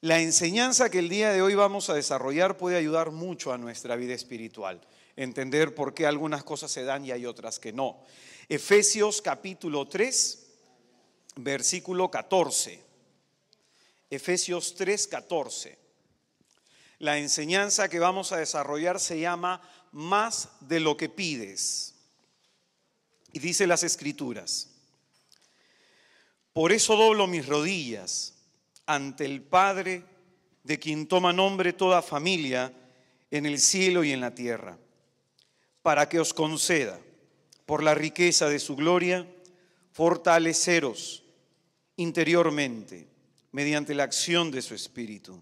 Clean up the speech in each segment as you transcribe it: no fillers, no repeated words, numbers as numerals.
La enseñanza que el día de hoy vamos a desarrollar puede ayudar mucho a nuestra vida espiritual. Entender por qué algunas cosas se dan y hay otras que no. Efesios capítulo 3, versículo 14. Efesios 3, 14. La enseñanza que vamos a desarrollar se llama Más de lo que pides. Y dice las Escrituras: por eso doblo mis rodillas ante el Padre, de quien toma nombre toda familia en el cielo y en la tierra, para que os conceda, por la riqueza de su gloria, fortaleceros interiormente mediante la acción de su Espíritu.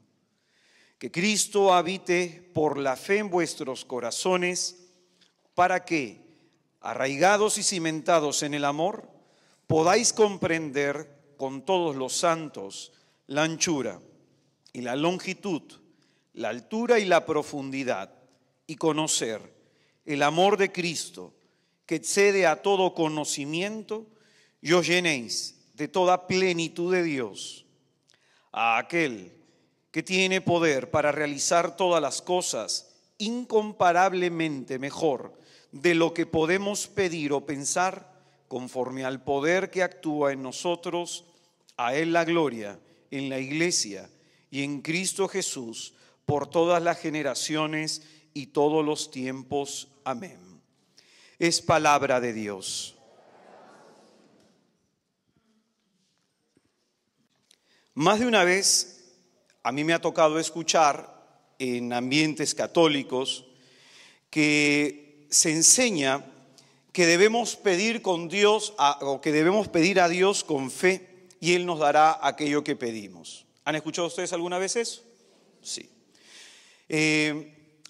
Que Cristo habite por la fe en vuestros corazones, para que, arraigados y cimentados en el amor, podáis comprender con todos los santos la anchura y la longitud, la altura y la profundidad, y conocer el amor de Cristo, que excede a todo conocimiento, y os llenéis de toda plenitud de Dios. A aquel que tiene poder para realizar todas las cosas incomparablemente mejor de lo que podemos pedir o pensar, conforme al poder que actúa en nosotros, a Él la gloria en la Iglesia y en Cristo Jesús por todas las generaciones y todos los tiempos. Amén. Es palabra de Dios. Más de una vez a mí me ha tocado escuchar en ambientes católicos que se enseña que debemos pedir con Dios o que debemos pedir a Dios con fe y Él nos dará aquello que pedimos. ¿Han escuchado ustedes alguna vez eso? Sí.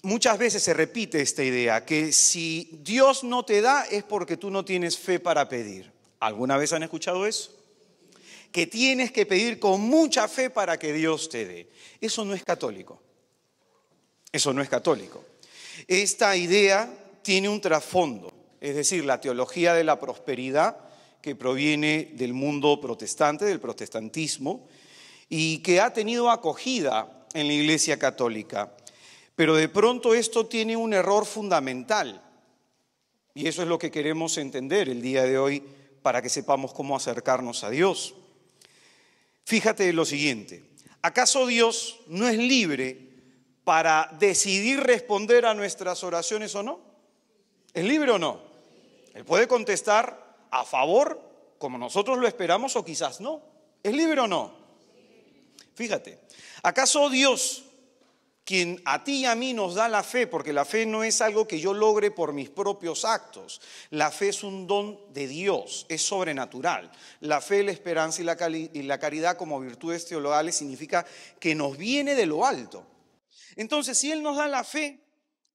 Muchas veces se repite esta idea, que si Dios no te da es porque tú no tienes fe para pedir. ¿Alguna vez han escuchado eso? Que tienes que pedir con mucha fe para que Dios te dé. Eso no es católico. Eso no es católico. Esta idea tiene un trasfondo, es decir, la teología de la prosperidad, que proviene del mundo protestante, del protestantismo, y que ha tenido acogida en la Iglesia Católica. Pero de pronto esto tiene un error fundamental, y eso es lo que queremos entender el día de hoy para que sepamos cómo acercarnos a Dios. Fíjate lo siguiente: ¿acaso Dios no es libre para decidir responder a nuestras oraciones o no? ¿Es libre o no? Él puede contestar a favor, como nosotros lo esperamos, o quizás no. ¿Es libre o no? Fíjate, ¿acaso Dios, quien a ti y a mí nos da la fe, porque la fe no es algo que yo logre por mis propios actos, la fe es un don de Dios, es sobrenatural. La fe, la esperanza y la caridad como virtudes teologales significa que nos viene de lo alto. Entonces, si Él nos da la fe,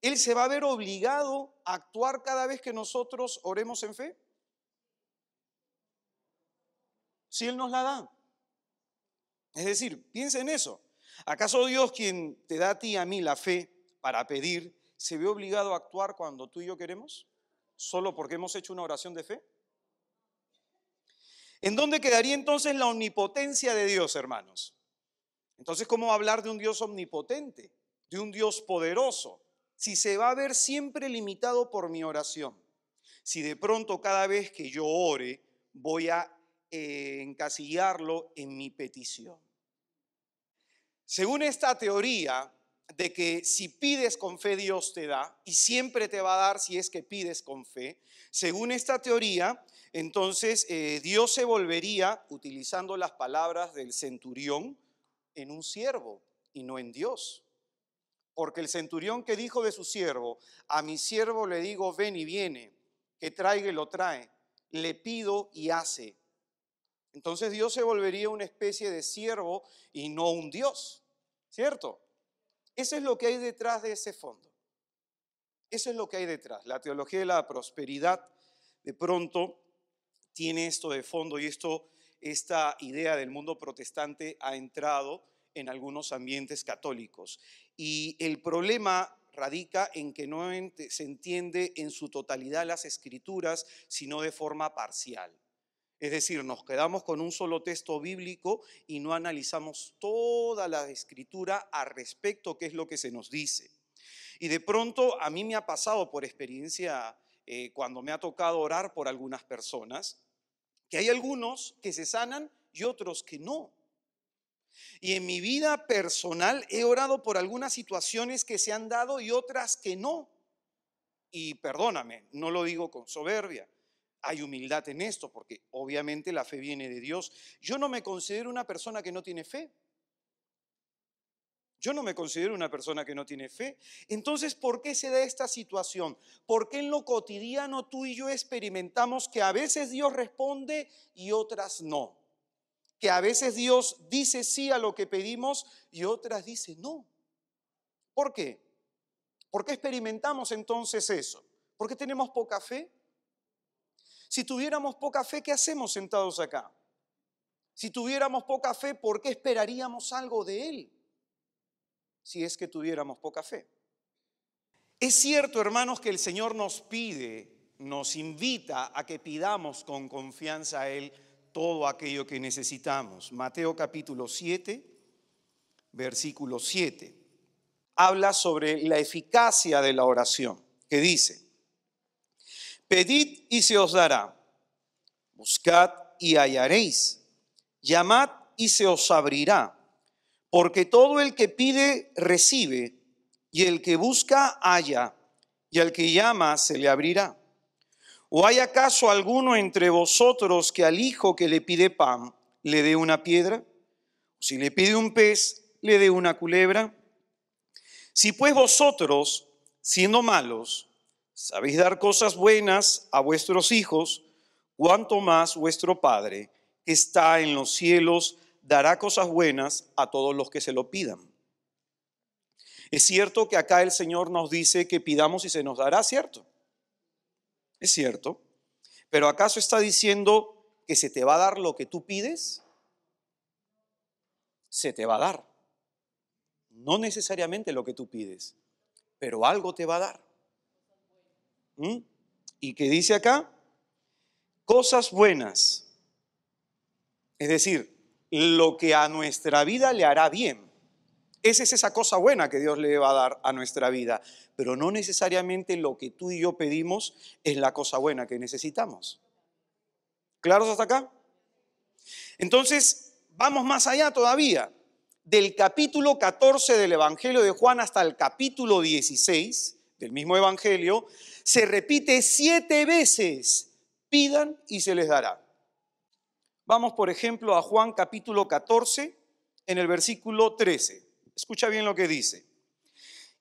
¿Él se va a ver obligado a actuar cada vez que nosotros oremos en fe? Si Él nos la da. Es decir, piensa en eso. ¿Acaso Dios, quien te da a ti y a mí la fe para pedir, se ve obligado a actuar cuando tú y yo queremos? ¿Solo porque hemos hecho una oración de fe? ¿En dónde quedaría entonces la omnipotencia de Dios, hermanos? Entonces, ¿cómo hablar de un Dios omnipotente, de un Dios poderoso, si se va a ver siempre limitado por mi oración? Si de pronto cada vez que yo ore voy a encasillarlo en mi petición. Según esta teoría de que si pides con fe Dios te da y siempre te va a dar si es que pides con fe, según esta teoría, entonces Dios se volvería, utilizando las palabras del centurión, en un siervo y no en Dios. Porque el centurión, que dijo de su siervo: a mi siervo le digo ven y viene, que traiga y lo trae, le pido y hace. Entonces Dios se volvería una especie de siervo y no un Dios, ¿cierto? Eso es lo que hay detrás de ese fondo. Eso es lo que hay detrás. La teología de la prosperidad de pronto tiene esto de fondo, y esta idea del mundo protestante ha entrado en algunos ambientes católicos. Y el problema radica en que no se entiende en su totalidad las Escrituras, sino de forma parcial. Es decir, nos quedamos con un solo texto bíblico y no analizamos toda la escritura al respecto, qué es lo que se nos dice. Y de pronto a mí me ha pasado por experiencia, cuando me ha tocado orar por algunas personas, que hay algunos que se sanan y otros que no. Y en mi vida personal he orado por algunas situaciones que se han dado y otras que no. Y perdóname, no lo digo con soberbia. Hay humildad en esto, porque obviamente la fe viene de Dios. Yo no me considero una persona que no tiene fe. Yo no me considero una persona que no tiene fe. Entonces, ¿por qué se da esta situación? ¿Por qué en lo cotidiano tú y yo experimentamos que a veces Dios responde y otras no? Que a veces Dios dice sí a lo que pedimos y otras dice no. ¿Por qué? ¿Por qué experimentamos entonces eso? ¿Por qué tenemos poca fe? Si tuviéramos poca fe, ¿qué hacemos sentados acá? Si tuviéramos poca fe, ¿por qué esperaríamos algo de Él? Si es que tuviéramos poca fe. Es cierto, hermanos, que el Señor nos pide, nos invita a que pidamos con confianza a Él todo aquello que necesitamos. Mateo capítulo 7, versículo 7. Habla sobre la eficacia de la oración, que dice: pedid y se os dará, buscad y hallaréis, llamad y se os abrirá, porque todo el que pide recibe, y el que busca halla, y al que llama se le abrirá. ¿O hay acaso alguno entre vosotros que al hijo que le pide pan le dé una piedra? Si le pide un pez, le dé una culebra. Si pues vosotros, siendo malos, sabéis dar cosas buenas a vuestros hijos, cuánto más vuestro Padre, que está en los cielos, dará cosas buenas a todos los que se lo pidan. Es cierto que acá el Señor nos dice que pidamos y se nos dará, ¿cierto? Es cierto. Pero ¿acaso está diciendo que se te va a dar lo que tú pides? Se te va a dar. No necesariamente lo que tú pides, pero algo te va a dar. ¿Y qué dice acá? Cosas buenas. Es decir, lo que a nuestra vida le hará bien. Esa es esa cosa buena que Dios le va a dar a nuestra vida. Pero no necesariamente lo que tú y yo pedimos es la cosa buena que necesitamos. ¿Claros hasta acá? Entonces, vamos más allá todavía. Del capítulo 14 del Evangelio de Juan hasta el capítulo 16 del mismo Evangelio, se repite 7 veces: pidan y se les dará. Vamos, por ejemplo, a Juan capítulo 14, en el versículo 13. Escucha bien lo que dice: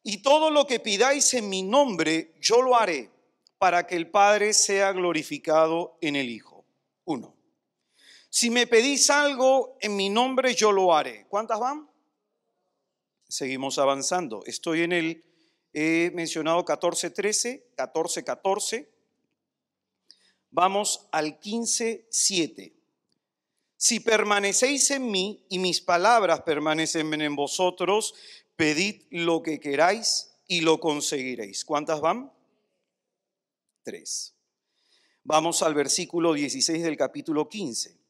y todo lo que pidáis en mi nombre, yo lo haré, para que el Padre sea glorificado en el Hijo. 1. Si me pedís algo en mi nombre, yo lo haré. ¿Cuántas van? Seguimos avanzando. Estoy en el, he mencionado 14:13, 14:14. Vamos al 15:7. Si permanecéis en mí y mis palabras permanecen en vosotros, pedid lo que queráis y lo conseguiréis. ¿Cuántas van? 3. Vamos al versículo 16 del capítulo 15.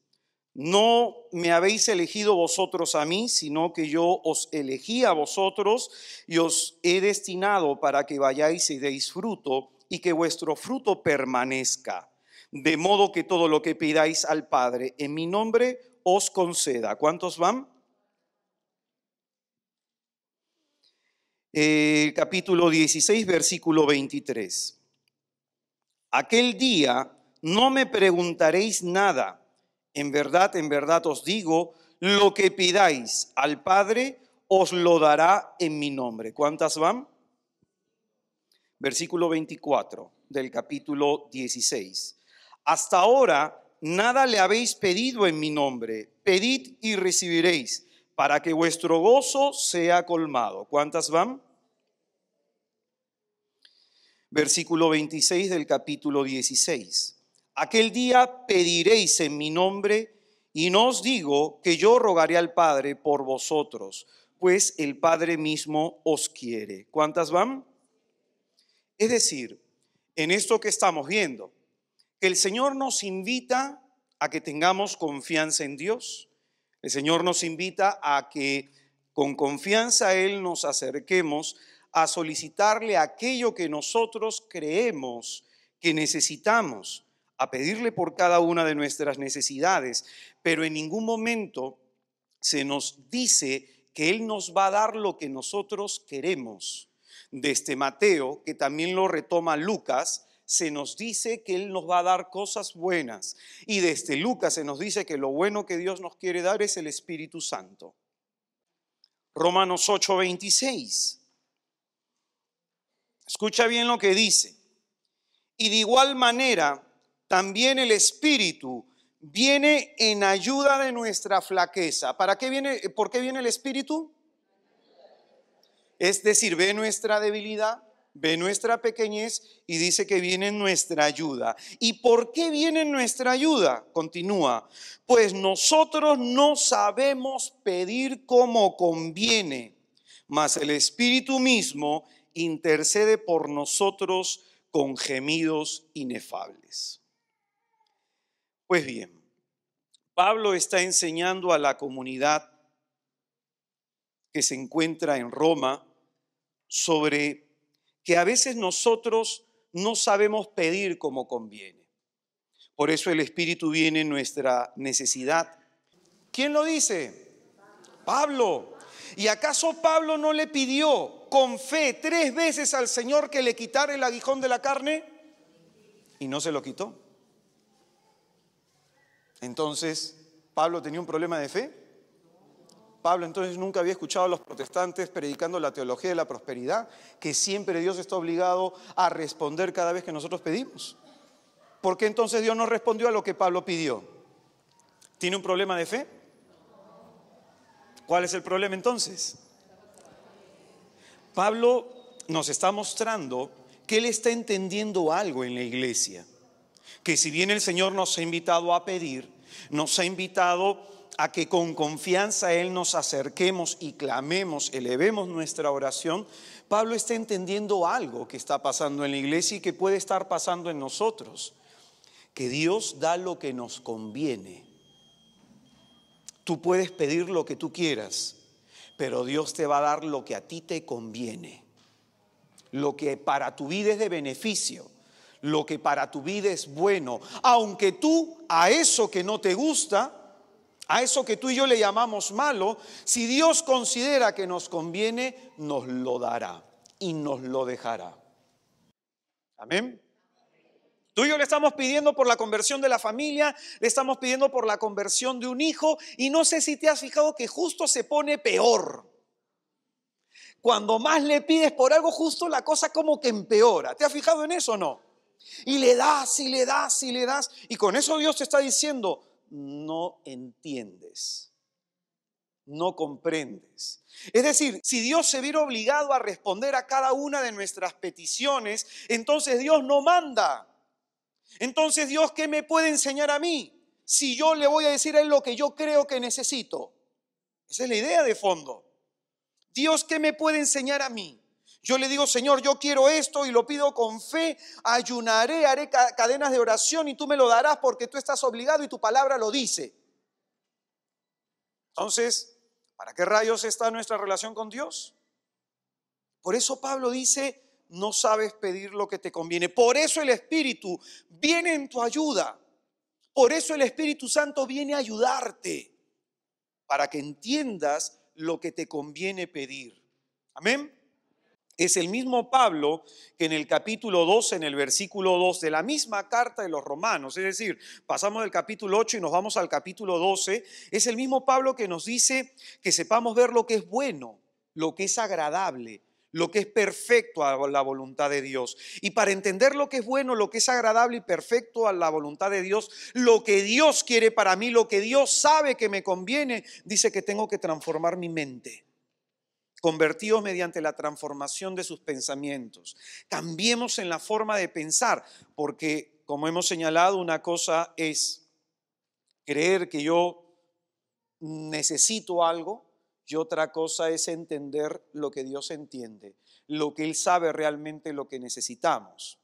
No me habéis elegido vosotros a mí, sino que yo os elegí a vosotros y os he destinado para que vayáis y deis fruto y que vuestro fruto permanezca. De modo que todo lo que pidáis al Padre en mi nombre os conceda. ¿Cuántos van? Capítulo 16, versículo 23. Aquel día no me preguntaréis nada. En verdad os digo, lo que pidáis al Padre os lo dará en mi nombre. ¿Cuántas van? Versículo 24 del capítulo 16. Hasta ahora nada le habéis pedido en mi nombre. Pedid y recibiréis, para que vuestro gozo sea colmado. ¿Cuántas van? Versículo 26 del capítulo 16. Aquel día pediréis en mi nombre, y no os digo que yo rogaré al Padre por vosotros, pues el Padre mismo os quiere. ¿Cuántas van? Es decir, en esto que estamos viendo, que el Señor nos invita a que tengamos confianza en Dios. El Señor nos invita a que con confianza a Él nos acerquemos a solicitarle aquello que nosotros creemos que necesitamos, a pedirle por cada una de nuestras necesidades, pero en ningún momento se nos dice que Él nos va a dar lo que nosotros queremos. Desde Mateo, que también lo retoma Lucas, se nos dice que Él nos va a dar cosas buenas. Y desde Lucas se nos dice que lo bueno que Dios nos quiere dar es el Espíritu Santo. Romanos 8:26. Escucha bien lo que dice. Y de igual manera, también el Espíritu viene en ayuda de nuestra flaqueza. ¿Para qué viene? ¿Por qué viene el Espíritu? Es decir, ve nuestra debilidad, ve nuestra pequeñez y dice que viene en nuestra ayuda. ¿Y por qué viene en nuestra ayuda? Continúa. Pues nosotros no sabemos pedir como conviene, mas el Espíritu mismo intercede por nosotros con gemidos inefables. Pues bien, Pablo está enseñando a la comunidad que se encuentra en Roma sobre que a veces nosotros no sabemos pedir como conviene. Por eso el Espíritu viene en nuestra necesidad. ¿Quién lo dice? Pablo. ¿Y acaso Pablo no le pidió con fe 3 veces al Señor que le quitara el aguijón de la carne? Y no se lo quitó. Entonces, ¿Pablo tenía un problema de fe? Pablo entonces nunca había escuchado a los protestantes predicando la teología de la prosperidad, que siempre Dios está obligado a responder cada vez que nosotros pedimos. ¿Por qué entonces Dios no respondió a lo que Pablo pidió? ¿Tiene un problema de fe? ¿Cuál es el problema entonces? Pablo nos está mostrando que él está entendiendo algo en la iglesia. Que si bien el Señor nos ha invitado a pedir, nos ha invitado a que con confianza a Él nos acerquemos y clamemos, elevemos nuestra oración, Pablo está entendiendo algo que está pasando en la iglesia y que puede estar pasando en nosotros. Que Dios da lo que nos conviene. Tú puedes pedir lo que tú quieras, pero Dios te va a dar lo que a ti te conviene. Lo que para tu vida es de beneficio. Lo que para tu vida es bueno, aunque tú a eso que no te gusta, a eso que tú y yo le llamamos malo, si Dios considera que nos conviene, nos lo dará y nos lo dejará. Amén. Tú y yo le estamos pidiendo por la conversión de la familia, le estamos pidiendo por la conversión de un hijo, y no sé si te has fijado que justo se pone peor. Cuando más le pides por algo, justo la cosa como que empeora. ¿Te has fijado en eso o no? Y le das, y le das, y le das. Y con eso Dios te está diciendo, no entiendes, no comprendes. Es decir, si Dios se viera obligado a responder a cada una de nuestras peticiones, entonces Dios no manda. Entonces Dios, ¿qué me puede enseñar a mí? Si yo le voy a decir a Él lo que yo creo que necesito. Esa es la idea de fondo. Dios, ¿qué me puede enseñar a mí? Yo le digo, Señor, yo quiero esto y lo pido con fe, ayunaré, haré cadenas de oración y tú me lo darás porque tú estás obligado y tu palabra lo dice. Entonces, ¿para qué rayos está nuestra relación con Dios? Por eso Pablo dice, no sabes pedir lo que te conviene. Por eso el Espíritu viene en tu ayuda. Por eso el Espíritu Santo viene a ayudarte para que entiendas lo que te conviene pedir. Amén. Es el mismo Pablo que en el capítulo 12, en el versículo 2 de la misma carta de los Romanos, es decir, pasamos del capítulo 8 y nos vamos al capítulo 12, es el mismo Pablo que nos dice que sepamos ver lo que es bueno, lo que es agradable, lo que es perfecto a la voluntad de Dios. Y para entender lo que es bueno, lo que es agradable y perfecto a la voluntad de Dios, lo que Dios quiere para mí, lo que Dios sabe que me conviene, dice que tengo que transformar mi mente. Convertidos mediante la transformación de sus pensamientos. Cambiemos en la forma de pensar, porque como hemos señalado, una cosa es creer que yo necesito algo y otra cosa es entender lo que Dios entiende, lo que Él sabe realmente lo que necesitamos.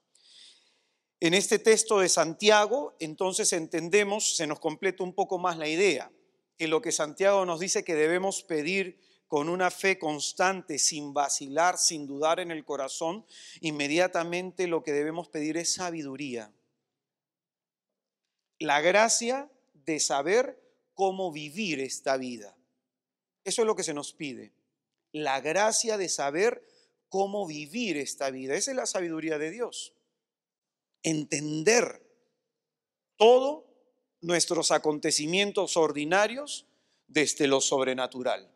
En este texto de Santiago, entonces entendemos, se nos completa un poco más la idea, que lo que Santiago nos dice que debemos pedir con una fe constante, sin vacilar, sin dudar en el corazón, inmediatamente lo que debemos pedir es sabiduría. La gracia de saber cómo vivir esta vida. Eso es lo que se nos pide. La gracia de saber cómo vivir esta vida. Esa es la sabiduría de Dios. Entender todos nuestros acontecimientos ordinarios desde lo sobrenatural.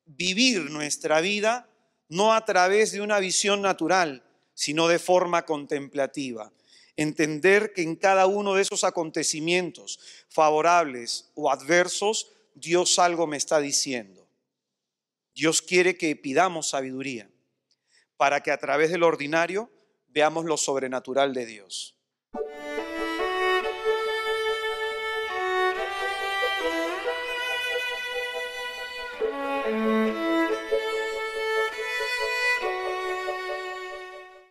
Vivir nuestra vida no a través de una visión natural, sino de forma contemplativa. Entender que en cada uno de esos acontecimientos, favorables o adversos, Dios algo me está diciendo. Dios quiere que pidamos sabiduría para que a través del ordinario veamos lo sobrenatural de Dios.